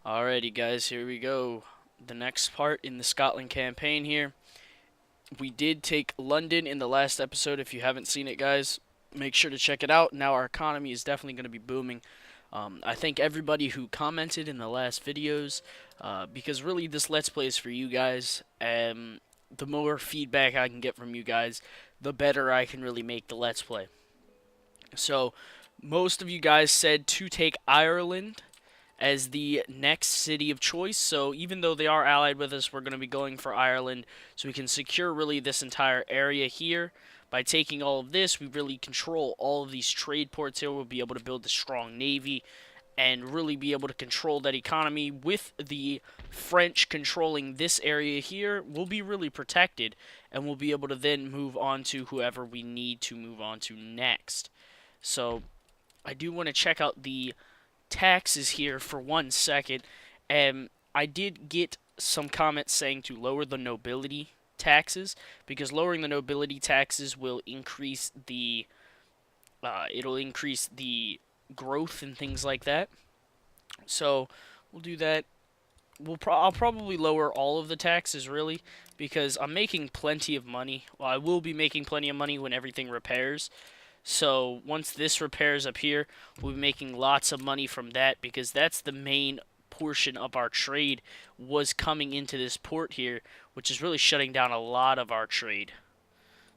Alrighty, guys, here we go. The next part in the Scotland campaign here. We did take London in the last episode. If you haven't seen it, guys, make sure to check it out. Now our economy is definitely going to be booming. I thank everybody who commented in the last videos, because really this Let's Play is for you guys. And the more feedback I can get from you guys, the better I can really make the Let's Play. So, most of you guys said to take Ireland as the next city of choice. So even though they are allied with us, we're going to be going for Ireland so we can secure really this entire area here. By taking all of this, we really control all of these trade ports here. We'll be able to build a strong navy and really be able to control that economy. With the French controlling this area here, we'll be really protected, and we'll be able to then move on to whoever we need to move on to next. So I do want to check out the taxes here for 1 second, and I did get some comments saying to lower the nobility taxes, because lowering the nobility taxes will increase the growth and things like that. So we'll do that. I'll probably lower all of the taxes, really, because I'm making plenty of money. Well, I will be making plenty of money when everything repairs. So once this repairs up here, we'll be making lots of money from that, because that's the main portion of our trade was coming into this port here, which is really shutting down a lot of our trade.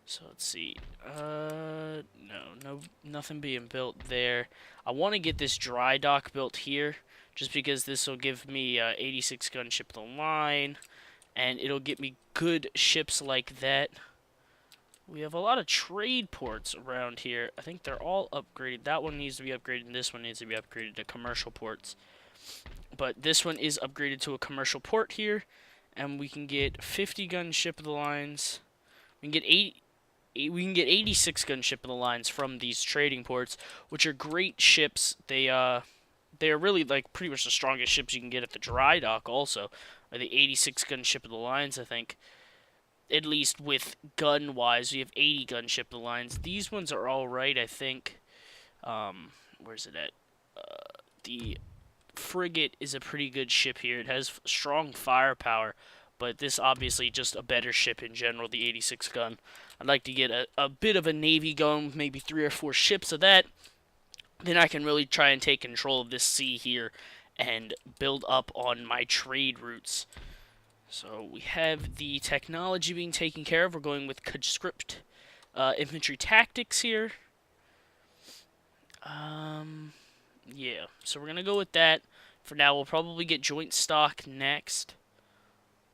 So let's see. No, nothing being built there. I want to get this dry dock built here, just because this will give me 86 gunship of the line, and it'll get me good ships like that. We have a lot of trade ports around here. I think they're all upgraded. That one needs to be upgraded, and this one needs to be upgraded to commercial ports. But this one is upgraded to a commercial port here, and we can get 50 gun ship of the lines. We can get 86 gun ship of the lines from these trading ports, which are great ships. They are really like pretty much the strongest ships you can get at the dry dock. Also, are the 86 gun ship of the lines, I think. At least with gun-wise, we have 80 gunship of the lines. These ones are alright, I think. Where's it at? The frigate is a pretty good ship here. It has strong firepower, but this obviously just a better ship in general, the 86 gun. I'd like to get a bit of a navy going, maybe 3 or 4 ships of that. Then I can really try and take control of this sea here and build up on my trade routes. So we have the technology being taken care of. We're going with conscript infantry tactics here. Yeah, so we're going to go with that. For now, we'll probably get joint stock next.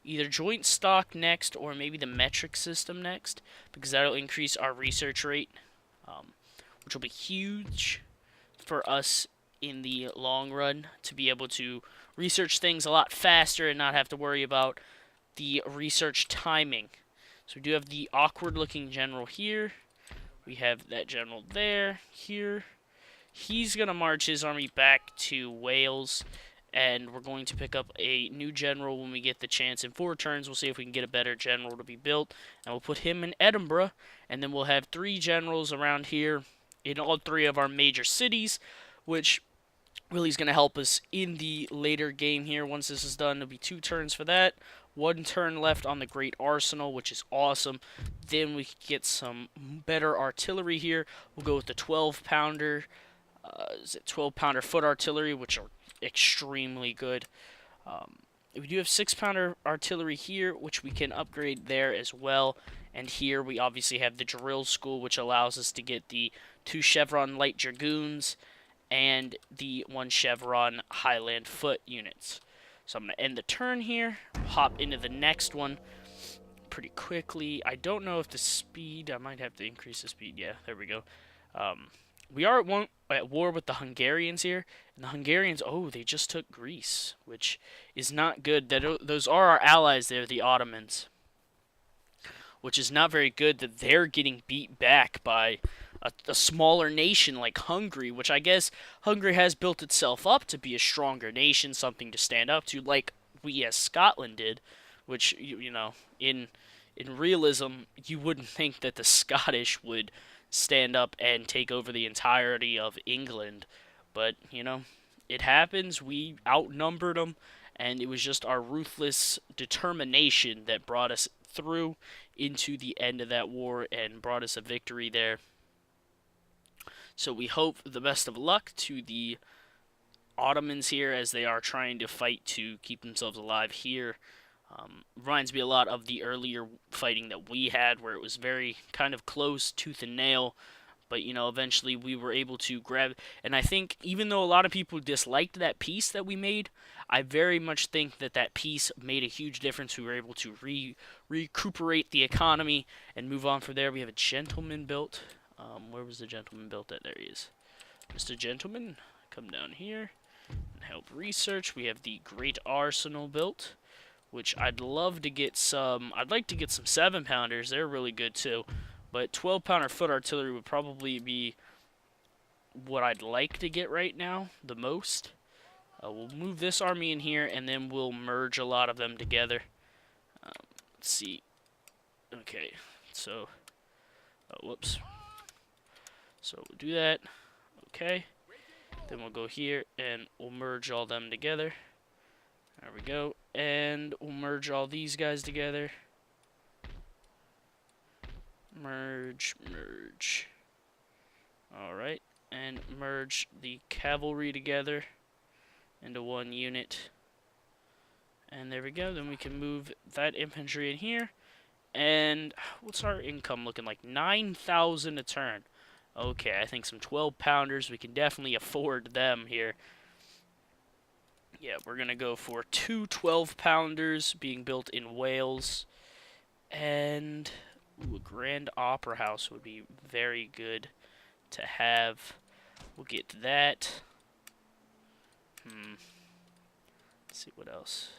Either joint stock next or maybe the metric system next, because that'll increase our research rate, which will be huge for us in the long run to be able to research things a lot faster and not have to worry about the research timing. So we do have the awkward looking general here. We have that general there, here. He's going to march his army back to Wales, and we're going to pick up a new general when we get the chance. In 4 turns, we'll see if we can get a better general to be built, and we'll put him in Edinburgh, and then we'll have 3 generals around here in all 3 of our major cities, which really is going to help us in the later game here. Once this is done, it'll be 2 turns for that. 1 turn left on the Great Arsenal, which is awesome. Then we can get some better artillery here. We'll go with the 12-pounder. Is it 12-pounder foot artillery, which are extremely good. We do have 6-pounder artillery here, which we can upgrade there as well. And here we obviously have the drill school, which allows us to get the 2 chevron light dragoons and the 1 chevron Highland foot units. So I'm going to end the turn here, hop into the next one pretty quickly. I don't know if the speed, I might have to increase the speed. Yeah, there we go. We are at war with the Hungarians here, and the Hungarians, oh, they just took Greece, which is not good. Those are our allies there, the Ottomans, which is not very good that they're getting beat back by a smaller nation like Hungary, which I guess Hungary has built itself up to be a stronger nation, something to stand up to, like we as Scotland did, which, you know, in realism, you wouldn't think that the Scottish would stand up and take over the entirety of England, but, you know, it happens. We outnumbered them, and it was just our ruthless determination that brought us through into the end of that war and brought us a victory there. So we hope the best of luck to the Ottomans here as they are trying to fight to keep themselves alive here. Reminds me a lot of the earlier fighting that we had, where it was very kind of close, tooth and nail. But, eventually we were able to grab. And I think, even though a lot of people disliked that peace that we made, I very much think that that peace made a huge difference. We were able to recuperate the economy and move on from there. We have a gentleman built. Where was the gentleman built at? There he is. Mr. Gentleman, come down here and help research. We have the Great Arsenal built, which I'd love to get some. I'd like to get some 7-pounders. They're really good too. But 12-pounder foot artillery would probably be what I'd like to get right now the most. We'll move this army in here, and then we'll merge a lot of them together. Let's see. Okay, so... Oh, whoops. So we'll do that. Okay. Then we'll go here, and we'll merge all them together. There we go. And we'll merge all these guys together. Merge, merge. Alright, and merge the cavalry together into one unit. And there we go, then we can move that infantry in here. And what's our income looking like? 9,000 a turn. Okay, I think some 12-pounders, we can definitely afford them here. Yeah, we're going to go for 2 12-pounders being built in Wales. And... ooh, a Grand Opera House would be very good to have. We'll get to that. Let's see what else.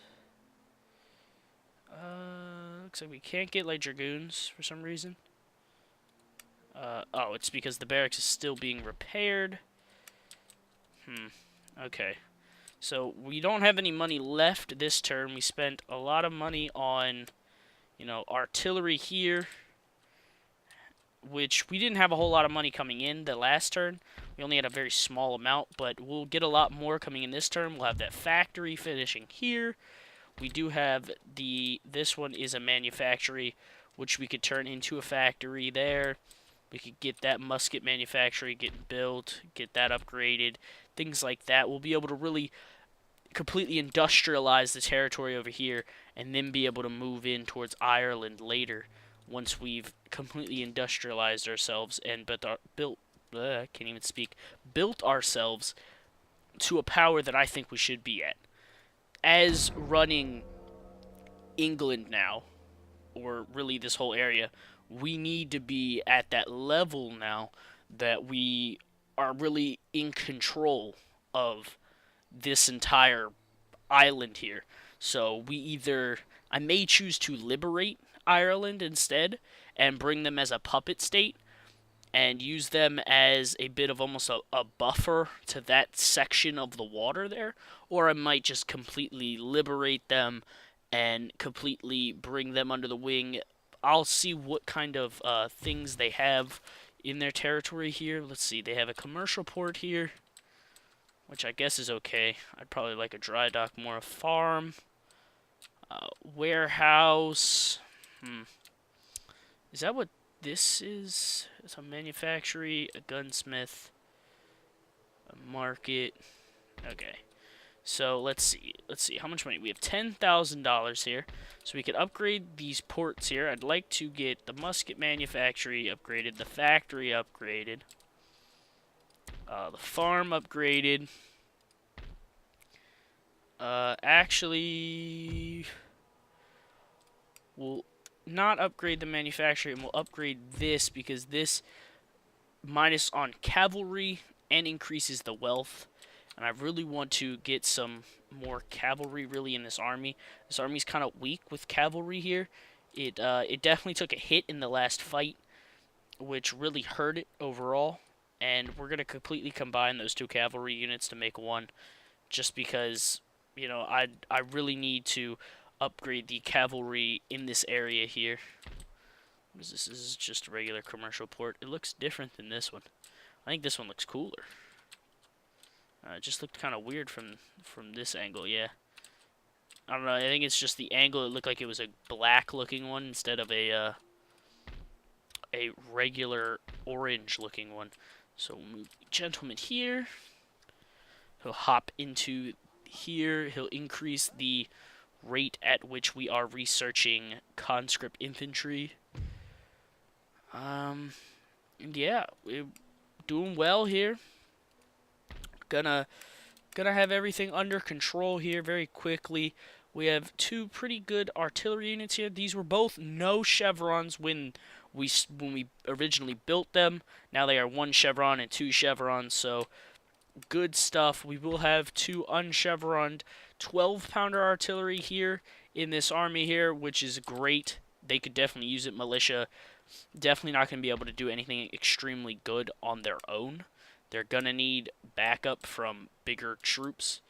Looks like we can't get light dragoons for some reason. Oh, it's because the barracks is still being repaired. Okay. So we don't have any money left this turn. We spent a lot of money on, artillery here, which we didn't have a whole lot of money coming in the last turn. We only had a very small amount, but we'll get a lot more coming in this turn. We'll have that factory finishing here. We do have this one is a manufactory, which we could turn into a factory there. We could get that musket manufactory getting built, get that upgraded, things like that. We'll be able to really completely industrialize the territory over here, and then be able to move in towards Ireland later, once we've completely industrialized ourselves and built ourselves to a power that I think we should be at. As running England now, or really this whole area, we need to be at that level now that we are really in control of this entire island here. So I may choose to liberate Ireland instead and bring them as a puppet state and use them as a bit of almost a buffer to that section of the water there, or I might just completely liberate them and completely bring them under the wing. I'll see what kind of things they have in their territory here. Let's see, they have a commercial port here, which I guess is okay. I'd probably like a dry dock more, a farm, warehouse. Is that what this is? It's a manufactory, a gunsmith, a market. Okay. So let's see. How much money? We have $10,000 here. So we could upgrade these ports here. I'd like to get the musket manufactory upgraded, the factory upgraded, the farm upgraded. Actually, we'll not upgrade the manufacturing, and we'll upgrade this because this minus on cavalry and increases the wealth. And I really want to get some more cavalry really in this army. This army's kind of weak with cavalry here. It definitely took a hit in the last fight, which really hurt it overall. And we're going to completely combine those 2 cavalry units to make one, just because, I really need to upgrade the cavalry in this area here. What is this? This is just a regular commercial port. It looks different than this one. I think this one looks cooler. It just looked kind of weird from this angle, yeah. I don't know, I think it's just the angle. It looked like it was a black-looking one instead of a regular orange-looking one. So we'll move the gentleman here. He'll hop into here. He'll increase the rate at which we are researching conscript infantry. And yeah, we're doing well here. Gonna have everything under control here very quickly. We have 2 pretty good artillery units here. These were both no chevrons when we originally built them. Now they are 1 chevron and 2 chevrons, so good stuff. We will have 2 unchevroned 12-pounder artillery here in this army here, which is great. They could definitely use it. Militia definitely not going to be able to do anything extremely good on their own. They're going to need backup from bigger troops.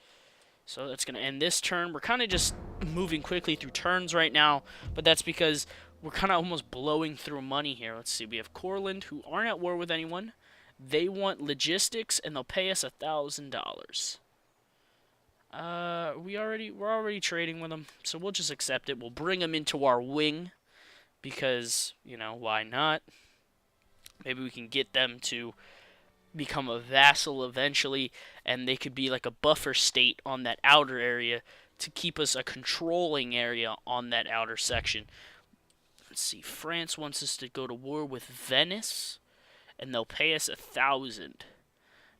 So that's going to end this turn. We're kind of just moving quickly through turns right now, but that's because we're kind of almost blowing through money here. Let's see. We have Courland, who aren't at war with anyone. They want logistics, and they'll pay us $1,000. We're already trading with them, so we'll just accept it. We'll bring them into our wing because, you know, why not? Maybe we can get them to become a vassal eventually, and they could be like a buffer state on that outer area to keep us a controlling area on that outer section. Let's see. France wants us to go to war with Venice, and they'll pay us 1,000.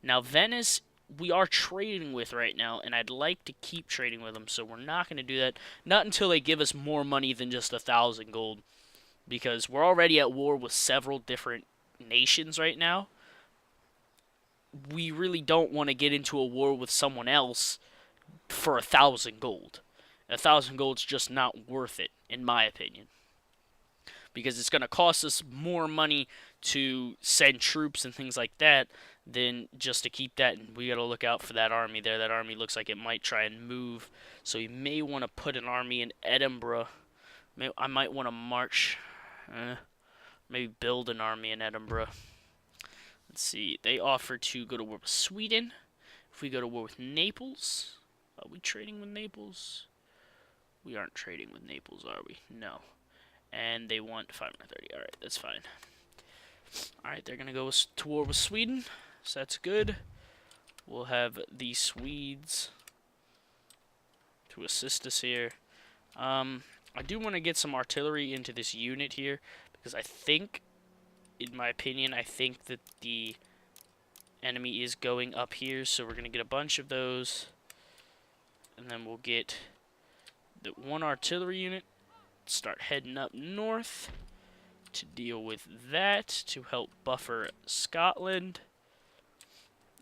Now, Venice, we are trading with right now, and I'd like to keep trading with them, so we're not going to do that. Not until they give us more money than just 1,000 gold, because we're already at war with several different nations right now. We really don't want to get into a war with someone else for 1,000 gold. 1,000 gold's just not worth it, in my opinion, because it's going to cost us more money to send troops and things like that than just to keep that. And we got to look out for that army there. That army looks like it might try and move, so we may want to put an army in Edinburgh. I might want to march, maybe build an army in Edinburgh. Let's see. They offer to go to war with Sweden. If we go to war with Naples, are we trading with Naples? We aren't trading with Naples, are we? No. And they want 530. Alright, that's fine. Alright, they're going to go to war with Sweden, so that's good. We'll have the Swedes to assist us here. I do want to get some artillery into this unit here, because I think, in my opinion, I think that the enemy is going up here, so we're going to get a bunch of those, and then we'll get the 1 artillery unit, start heading up north to deal with that, to help buffer Scotland.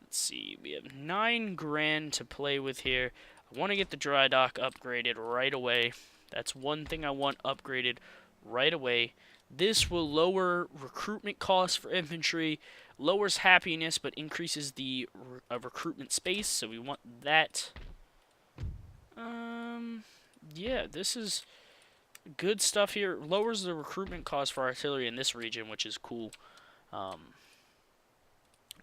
Let's see, we have 9 grand to play with here. I want to get the dry dock upgraded right away. That's one thing I want upgraded right away. This will lower recruitment costs for infantry, lowers happiness, but increases the recruitment space, so we want that. Yeah, this is good stuff here. Lowers the recruitment cost for artillery in this region, which is cool.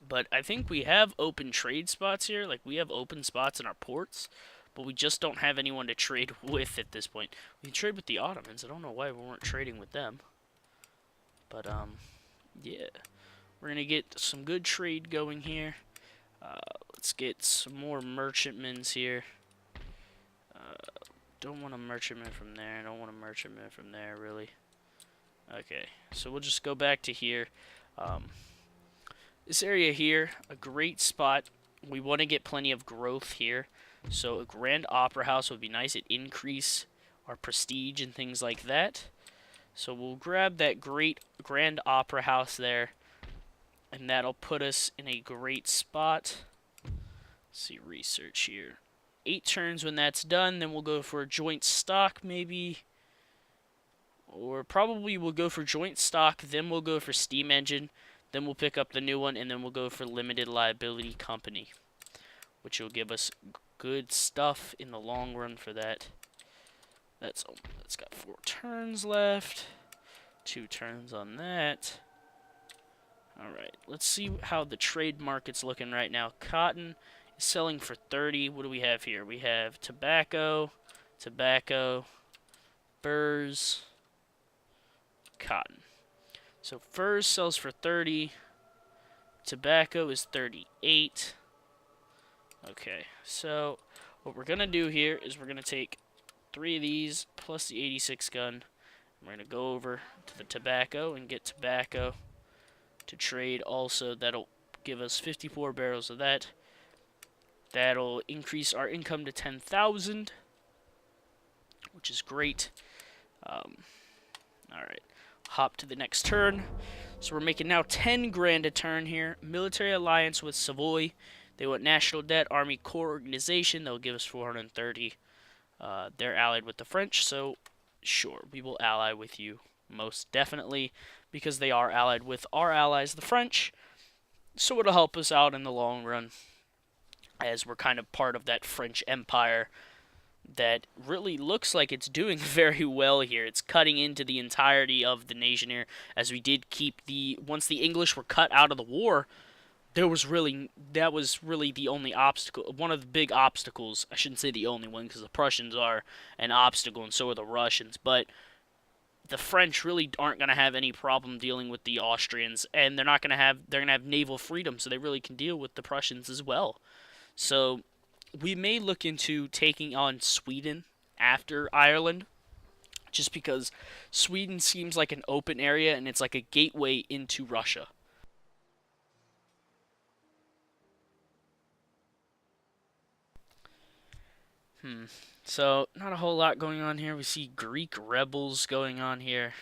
But I think we have open trade spots here. Like, we have open spots in our ports, but we just don't have anyone to trade with at this point. We can trade with the Ottomans. I don't know why we weren't trading with them. But, yeah. We're going to get some good trade going here. Let's get some more merchantmans here. Don't want a merchantman from there. Don't want a merchantman from there, really. Okay, so we'll just go back to here. This area here, a great spot. We want to get plenty of growth here. So a grand opera house would be nice. It increase our prestige and things like that. So we'll grab that great grand opera house there, and that'll put us in a great spot. Let's see, research here. 8 turns when that's done, then we'll go for a joint stock maybe. Or probably we'll go for joint stock, then we'll go for steam engine, then we'll pick up the new one, and then we'll go for limited liability company, which will give us good stuff in the long run for that. That's got 4 turns left. 2 turns on that. Alright, let's see how the trade market's looking right now. Cotton selling for 30. What do we have here? We have tobacco, furs, cotton. So furs sells for 30. Tobacco is 38. Okay, so what we're going to do here is we're going to take 3 of these plus the 86 gun. We're going to go over to the tobacco and get tobacco to trade also. That'll give us 54 barrels of that. That'll increase our income to 10,000, which is great. Alright, hop to the next turn. So we're making now 10 grand a turn here. Military alliance with Savoy. They want national debt, army core organization. They'll give us 430. They're allied with the French, so sure, we will ally with you most definitely because they are allied with our allies, the French. So it'll help us out in the long run as we're kind of part of that French Empire that really looks like it's doing very well here. It's cutting into the entirety of the nation here, as we did keep once the English were cut out of the war, that was really the only obstacle, one of the big obstacles. I shouldn't say the only one, because the Prussians are an obstacle, and so are the Russians, but the French really aren't going to have any problem dealing with the Austrians, and they're going to have naval freedom, so they really can deal with the Prussians as well. So we may look into taking on Sweden after Ireland, just because Sweden seems like an open area and it's like a gateway into Russia. So, not a whole lot going on here. We see Greek rebels going on here.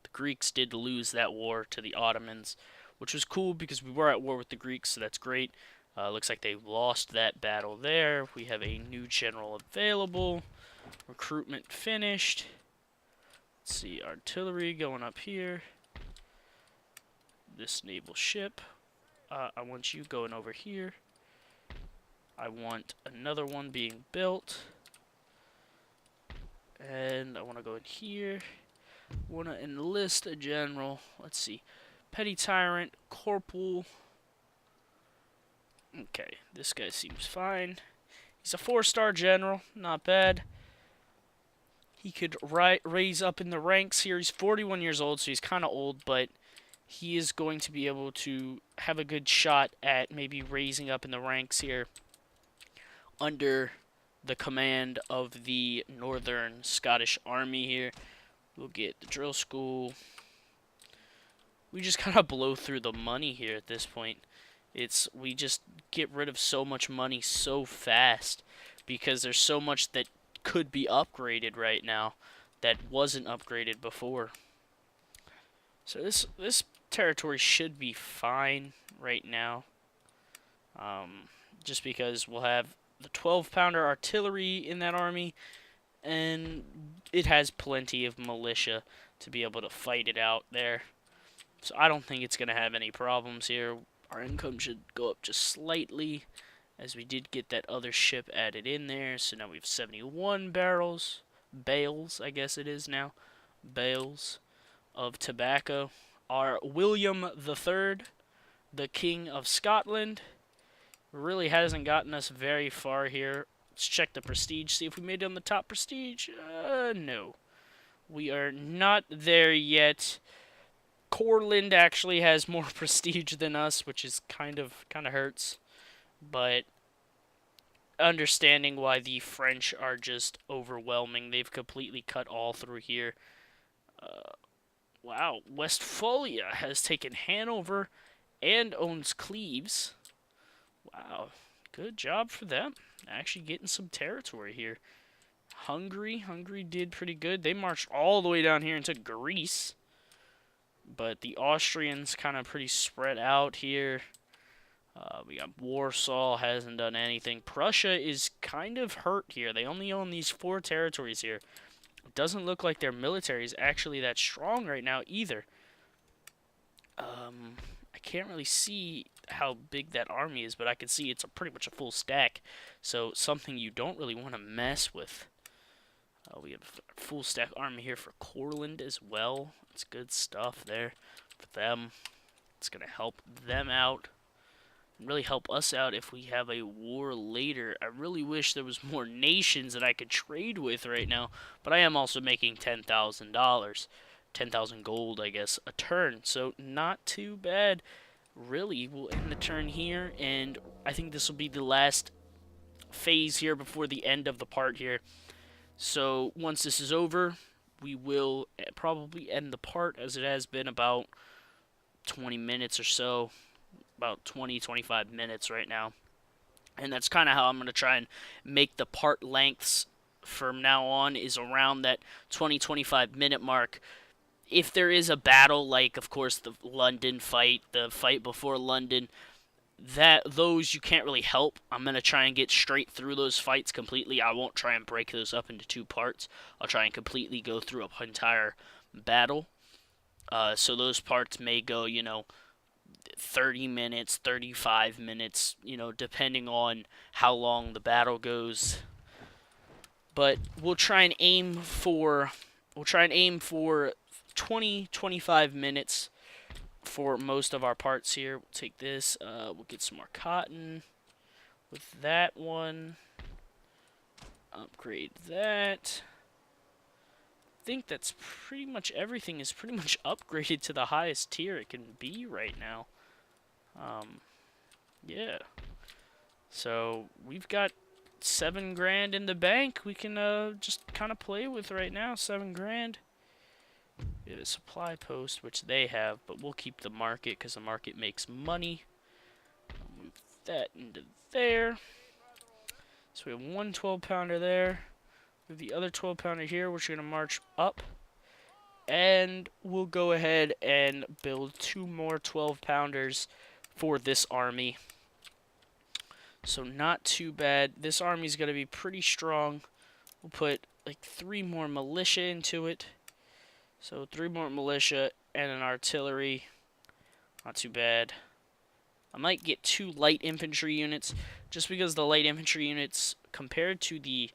The Greeks did lose that war to the Ottomans, which was cool because we were at war with the Greeks, so that's great. Looks like they lost that battle there. We have a new general available. Recruitment finished. Let's see, artillery going up here. This naval ship. I want you going over here. I want another one being built. And I want to go in here. Want to enlist a general. Let's see. Petty Tyrant, Corporal. Okay, this guy seems fine. He's a 4-star general. Not bad. He could raise up in the ranks here. He's 41 years old, so he's kind of old, but he is going to be able to have a good shot at maybe raising up in the ranks here under the command of the Northern Scottish Army here. We'll get the drill school. We just kind of blow through the money here at this point. We just get rid of so much money so fast because there's so much that could be upgraded right now that wasn't upgraded before. So this territory should be fine right now. Just because we'll have the 12-pounder artillery in that army, and it has plenty of militia to be able to fight it out there. So I don't think it's going to have any problems here. Our income should go up just slightly, as we did get that other ship added in there. So now we have 71 bales, I guess it is now, bales of tobacco. Our William III, the King of Scotland, really hasn't gotten us very far here. Let's check the prestige, see if we made it on the top prestige. No. We are not there yet. Courland actually has more prestige than us, which is kind of hurts. But understanding why the French are just overwhelming. They've completely cut all through here. Wow, Westphalia has taken Hanover and owns Cleves. Wow, good job for them. Actually getting some territory here. Hungary did pretty good. They marched all the way down here into Greece. But the Austrians kind of pretty spread out here. We got Warsaw, hasn't done anything. Prussia is kind of hurt here. They only own these 4 territories here. It doesn't look like their military is actually that strong right now either. I can't really see how big that army is, but I can see it's pretty much a full stack. So something you don't really want to mess with. We have a full stack army here for Courland as well. It's good stuff there for them. It's going to help them out. and really help us out if we have a war later. I really wish there was more nations that I could trade with right now, but I am also making $10,000. 10,000 gold, I guess, a turn. So not too bad. Really, we'll end the turn here, and I think this will be the last phase here before the end of the part here. So once this is over, we will probably end the part, as it has been about 20 minutes or so, about 20-25 minutes right now. And that's kind of how I'm going to try and make the part lengths from now on, is around that 20-25 minute mark. If there is a battle, like of course the London fight, the fight before London, those you can't really help. I'm gonna try and get straight through those fights completely. I won't try and break those up into two parts. I'll try and completely go through an entire battle. So those parts may go, 30 minutes, 35 minutes, depending on how long the battle goes. But we'll try and aim for 20-25 minutes for most of our parts here. We'll take this, we'll get some more cotton with that one, upgrade that. I think that's pretty much everything is pretty much upgraded to the highest tier it can be right now. Yeah, so we've got 7 grand in the bank we can just kind of play with right now. 7 grand. We have a supply post, which they have, but we'll keep the market because the market makes money. I'll move that into there. So we have one 12-pounder there. We have the other 12-pounder here, which we're going to march up. And we'll go ahead and build 2 more 12-pounders for this army. So not too bad. This army's going to be pretty strong. We'll put like 3 more militia into it. So 3 more militia and an artillery. Not too bad. I might get 2 light infantry units, just because the light infantry units, compared to the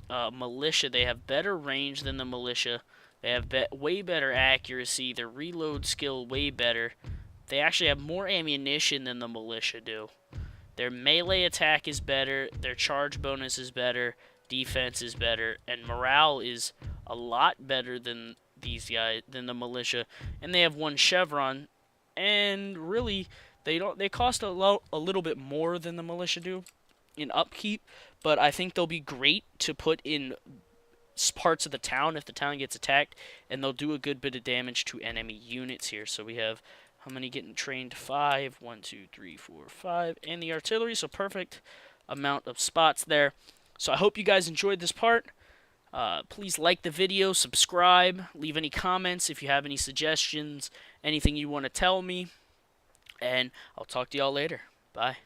militia, they have better range than the militia. They have way better accuracy. Their reload skill way better. They actually have more ammunition than the militia do. Their melee attack is better. Their charge bonus is better. Defense is better, and morale is a lot better than these guys, than the militia. And they have 1 chevron, and really they cost a little bit more than the militia do in upkeep, but I think they'll be great to put in parts of the town if the town gets attacked, and they'll do a good bit of damage to enemy units here. So we have how many getting trained? 5. 1, 2, 3, 4, 5, and the artillery. So perfect amount of spots there. So I hope you guys enjoyed this part. Please like the video, subscribe, leave any comments if you have any suggestions, anything you want to tell me, and I'll talk to y'all later. Bye.